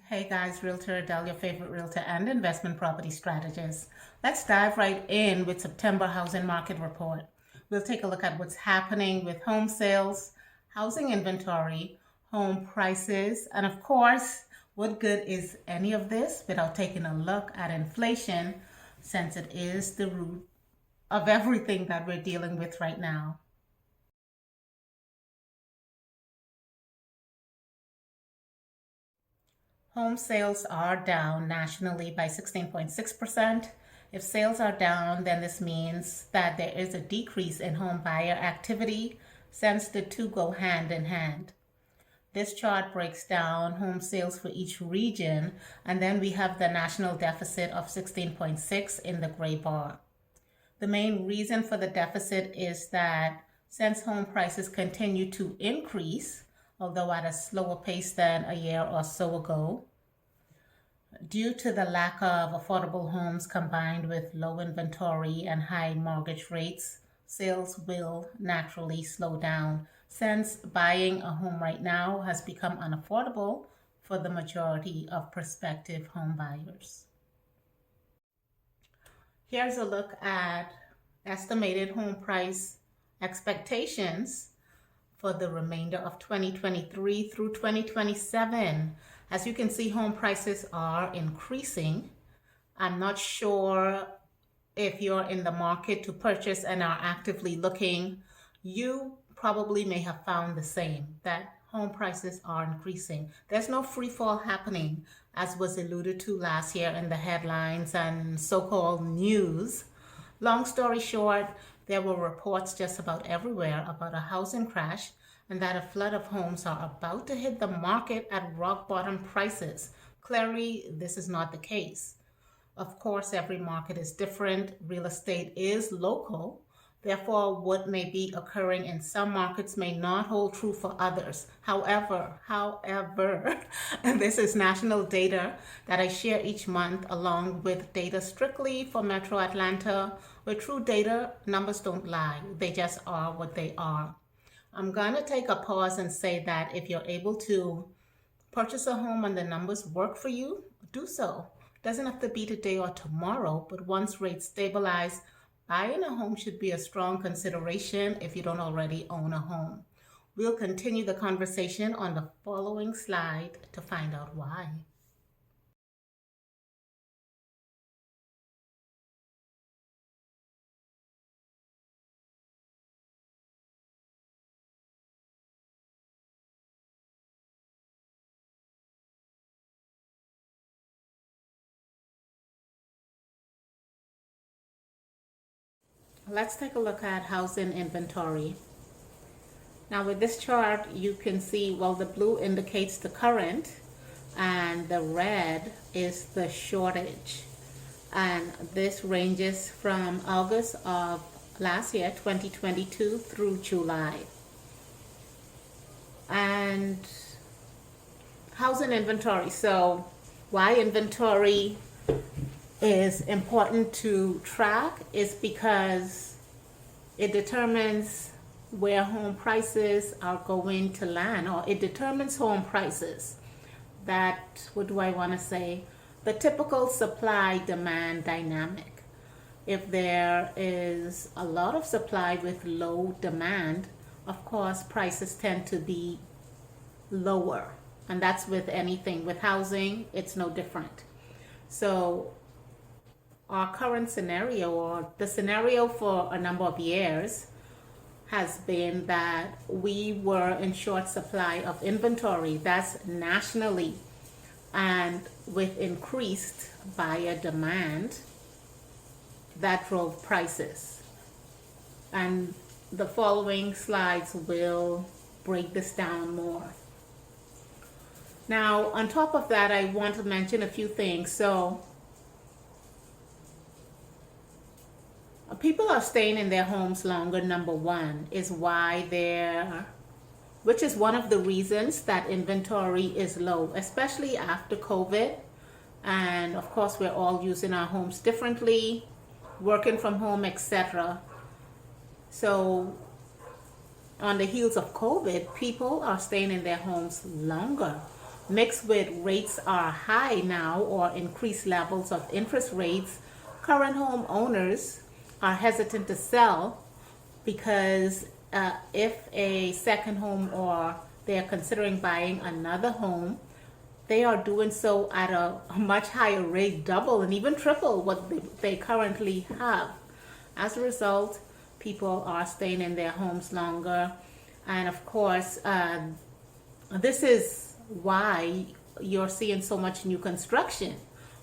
Hey guys, Realtor Adele, your favorite realtor and investment property strategist. Let's dive right in with September housing market report. We'll take a look at what's happening with home sales, housing inventory, home prices, and of course, what good is any of this without taking a look at inflation, since it is the root of everything that we're dealing with right now. Home sales are down nationally by 16.6%. If sales are down, then this means that there is a decrease in home buyer activity, since the two go hand in hand. This chart breaks down home sales for each region, and then we have the national deficit of 16.6 in the gray bar. The main reason for the deficit is that since home prices continue to increase, although at a slower pace than a year or so ago, due to the lack of affordable homes combined with low inventory and high mortgage rates, sales will naturally slow down, since buying a home right now has become unaffordable for the majority of prospective home buyers. Here's a look at estimated home price expectations for the remainder of 2023 through 2027. As you can see, home prices are increasing. I'm not sure if you're in the market to purchase and are actively looking. You probably may have found the same, that home prices are increasing. There's no free fall happening, as was alluded to last year in the headlines and so-called news. Long story short, there were reports just about everywhere about a housing crash and that a flood of homes are about to hit the market at rock bottom prices. Clearly, this is not the case. Of course, every market is different. Real estate is local. Therefore, what may be occurring in some markets may not hold true for others. However, and this is national data that I share each month along with data strictly for Metro Atlanta. With true data, numbers don't lie. They just are what they are. I'm going to take a pause and say that if you're able to purchase a home and the numbers work for you, do so. Doesn't have to be today or tomorrow, but once rates stabilize, buying a home should be a strong consideration if you don't already own a home. We'll continue the conversation on the following slide to find out why. Let's take a look at housing inventory. Now with this chart, you can see, well, the blue indicates the current and the red is the shortage. And this ranges from August of last year, 2022, through July. And housing inventory. So why inventory is important to track is because it determines where home prices are going to land, or it determines home prices. That, what do I want to say? The typical supply-demand dynamic. If there is a lot of supply with low demand, of course, prices tend to be lower. And that's with anything. With housing, it's no different. So our current scenario, or the scenario for a number of years, has been that we were in short supply of inventory. That's nationally. And with increased buyer demand, that drove prices. And the following slides will break this down more. Now, on top of that, I want to mention a few things. So people are staying in their homes longer, number one, is why which is one of the reasons that inventory is low, especially after COVID. And of course, we're all using our homes differently, working from home, etc. So on the heels of COVID, people are staying in their homes longer. Mixed with rates are high now or increased levels of interest rates, current homeowners are hesitant to sell because if a second home or they are considering buying another home, they are doing so at a much higher rate, double and even triple what they currently have. As a result, people are staying in their homes longer. And of course, this is why you're seeing so much new construction.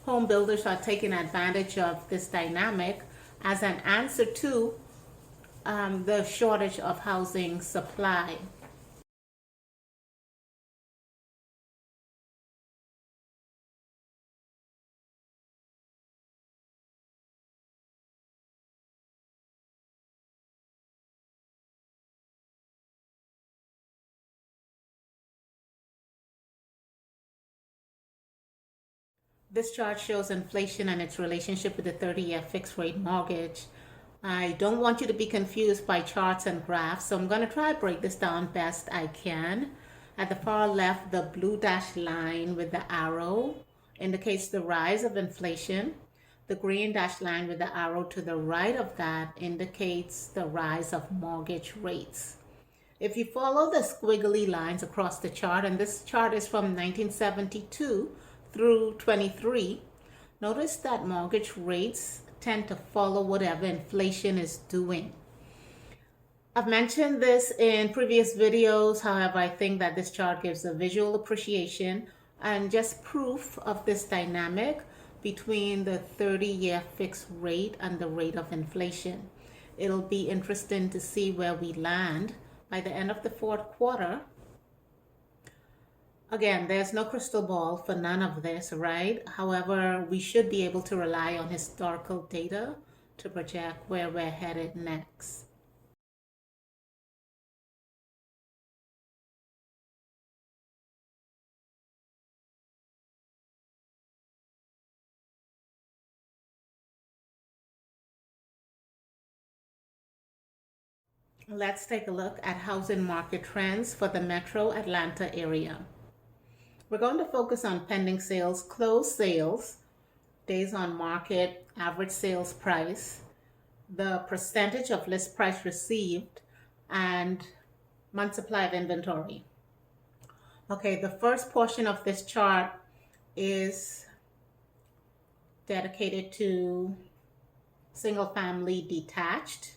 Home builders are taking advantage of this dynamic as an answer to the shortage of housing supply. This chart shows inflation and its relationship with the 30-year fixed rate mortgage. I don't want you to be confused by charts and graphs, so I'm going to try to break this down best I can. At the far left, the blue dashed line with the arrow indicates the rise of inflation. The green dashed line with the arrow to the right of that indicates the rise of mortgage rates. If you follow the squiggly lines across the chart, and this chart is from 1972 through 23, notice that mortgage rates tend to follow whatever inflation is doing. I've mentioned this in previous videos, however, I think that this chart gives a visual appreciation and just proof of this dynamic between the 30-year fixed rate and the rate of inflation. It'll be interesting to see where we land by the end of the fourth quarter. Again, there's no crystal ball for none of this, right? However, we should be able to rely on historical data to project where we're headed next. Let's take a look at housing market trends for the Metro Atlanta area. We're going to focus on pending sales, closed sales, days on market, average sales price, the percentage of list price received, and month supply of inventory. Okay, the first portion of this chart is dedicated to single family detached.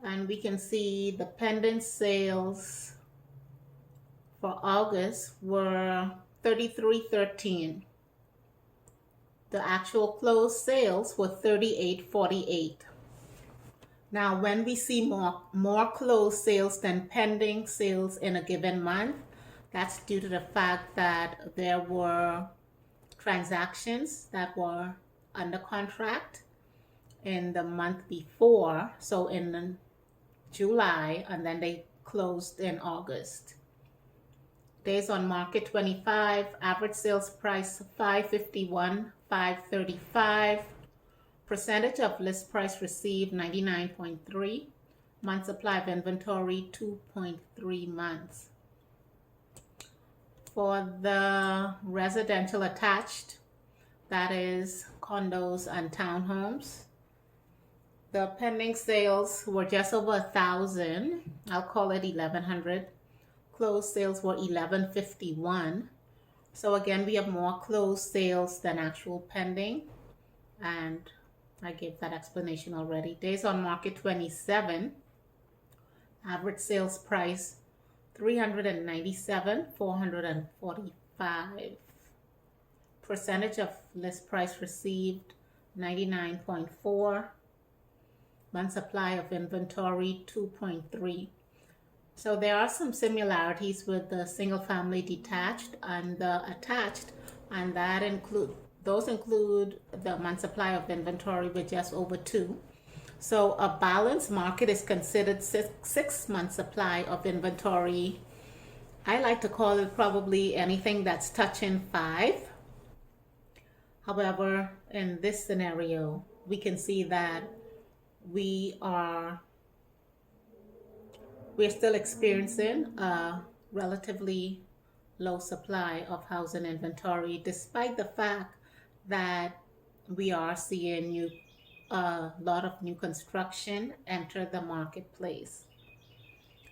And we can see the pending sales for August were 3313. The actual closed sales were 3848. Now, when we see more closed sales than pending sales in a given month, that's due to the fact that there were transactions that were under contract in the month before, so in July, and then they closed in August. Days on market 25, average sales price 551, 535, percentage of list price received 99.3, month supply of inventory 2.3 months. For the residential attached, that is condos and townhomes, the pending sales were just over 1,000. I'll call it 1,100. Closed sales were 1,151. So again, we have more closed sales than actual pending. And I gave that explanation already. Days on market 27. Average sales price 397, 445. Percentage of list price received 99.4. Month supply of inventory 2.3. So there are some similarities with the single family detached and the attached, and those include the month supply of inventory with just over 2. So a balanced market is considered 6 months supply of inventory. I like to call it probably anything that's touching 5. However, in this scenario, we can see that we're still experiencing a relatively low supply of housing inventory, despite the fact that we are seeing a lot of new construction enter the marketplace.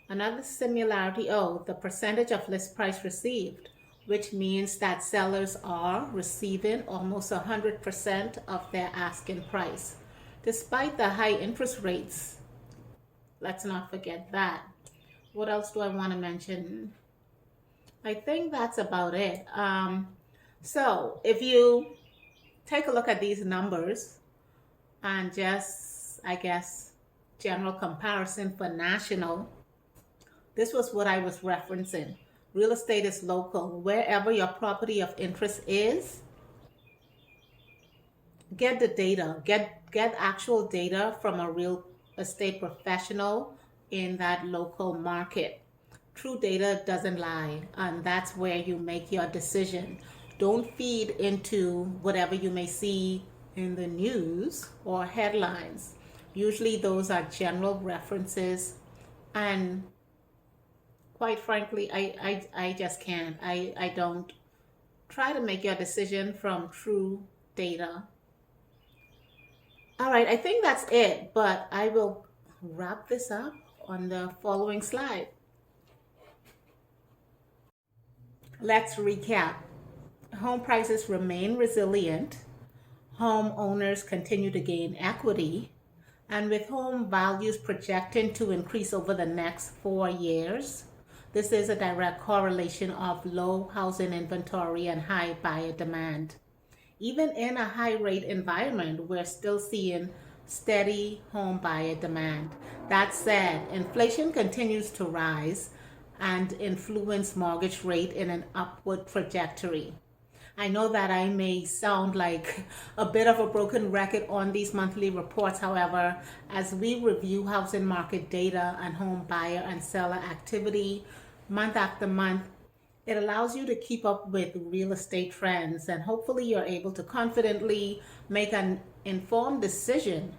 Another similarity, the percentage of list price received, which means that sellers are receiving almost 100% of their asking price. Despite the high interest rates, let's not forget that. What else do I want to mention? I think that's about it. So if you take a look at these numbers and just, I guess, general comparison for national, this was what I was referencing. Real estate is local. Wherever your property of interest is, get the data. Get actual data from a real estate professional in that local market. True data doesn't lie, and that's where you make your decision. Don't feed into whatever you may see in the news or headlines. Usually those are general references, and quite frankly, I just can't. I don't. Try to make your decision from true data. All right, I think that's it, but I will wrap this up on the following slide. Let's recap. Home prices remain resilient. Homeowners continue to gain equity. And with home values projecting to increase over the next 4 years, this is a direct correlation of low housing inventory and high buyer demand. Even in a high rate environment, we're still seeing steady home buyer demand. That said, inflation continues to rise and influence mortgage rate in an upward trajectory. I know that I may sound like a bit of a broken record on these monthly reports. However, as we review housing market data and home buyer and seller activity month after month, it allows you to keep up with real estate trends, and hopefully you're able to confidently make an informed decision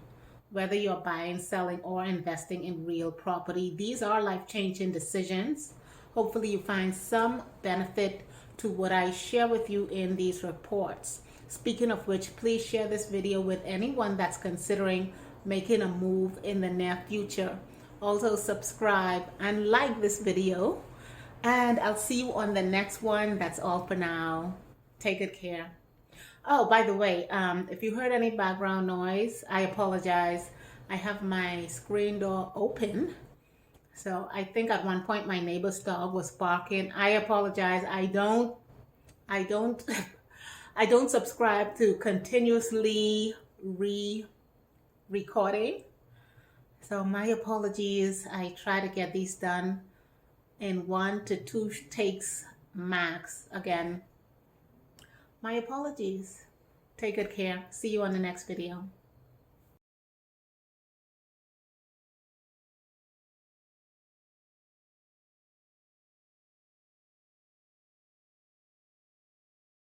whether you're buying, selling, or investing in real property. These are life-changing decisions. Hopefully you find some benefit to what I share with you in these reports. Speaking of which, please share this video with anyone that's considering making a move in the near future. Also subscribe and like this video, and I'll see you on the next one. That's all for now. Take good care. Oh, by the way, if you heard any background noise, I apologize. I have my screen door open. So I think at one point my neighbor's dog was barking. I apologize. I don't I don't subscribe to continuously recording. So my apologies. I try to get these done in 1 to 2 takes max. Again, my apologies. Take good care. See you on the next video.